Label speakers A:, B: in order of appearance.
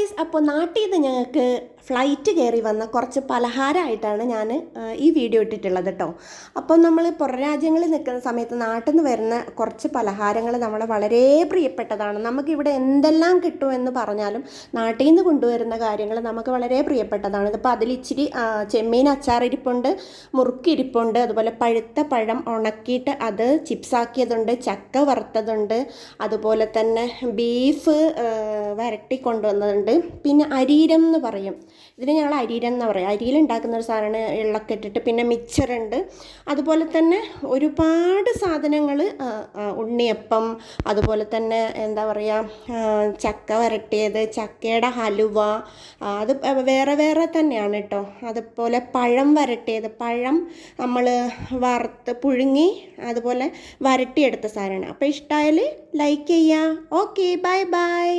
A: Guys, അപ്പോൾ നാട്ടിൽ നിന്ന് ഞങ്ങൾക്ക് ഫ്ലൈറ്റ് കയറി വന്ന കുറച്ച് പലഹാരമായിട്ടാണ് ഞാൻ ഈ വീഡിയോ ഇട്ടിട്ടുള്ളത് കേട്ടോ. അപ്പോൾ നമ്മൾ പുറം രാജ്യങ്ങളിൽ നിൽക്കുന്ന സമയത്ത് നാട്ടിൽ നിന്ന് വരുന്ന കുറച്ച് പലഹാരങ്ങൾ നമ്മളെ വളരെ പ്രിയപ്പെട്ടതാണ്. നമുക്കിവിടെ എന്തെല്ലാം കിട്ടുമെന്ന് പറഞ്ഞാലും നാട്ടിൽ നിന്ന് കൊണ്ടുവരുന്ന കാര്യങ്ങൾ നമുക്ക് വളരെ പ്രിയപ്പെട്ടതാണ്. ഇതിപ്പോൾ അതിലിച്ചിരി ചെമ്മീൻ അച്ചാറിരിപ്പുണ്ട്, മുറുക്കിരിപ്പുണ്ട്, അതുപോലെ പഴുത്ത പഴം ഉണക്കിയിട്ട് അത് ചിപ്സാക്കിയതുണ്ട്, ചക്ക വറുത്തതുണ്ട്, അതുപോലെ തന്നെ ബീഫ് വരട്ടി കൊണ്ടുവന്നതുണ്ട്. പിന്നെ അരീരം എന്ന് പറയും, ഇതിന് ഞങ്ങൾ അരീരം എന്ന് പറയും. അരിയിൽ ഉണ്ടാക്കുന്ന ഒരു സാധനമാണ്, എള്ളൊക്കെ ഇട്ടിട്ട്. പിന്നെ മിക്സറുണ്ട്, അതുപോലെ തന്നെ ഒരുപാട് സാധനങ്ങൾ, ഉണ്ണിയപ്പം, അതുപോലെ തന്നെ എന്താ പറയുക, ചക്ക വരട്ടിയത്, ചക്കയുടെ ഹലുവ, അത് വേറെ വേറെ തന്നെയാണ് കേട്ടോ. അതുപോലെ പഴം വരട്ടിയത്, പഴം നമ്മൾ വറുത്ത് പുഴുങ്ങി അതുപോലെ വരട്ടിയെടുത്ത സാധനമാണ്. അപ്പോൾ ഇഷ്ടമായാൽ ലൈക്ക് ചെയ്യുക. Okay, bye bye.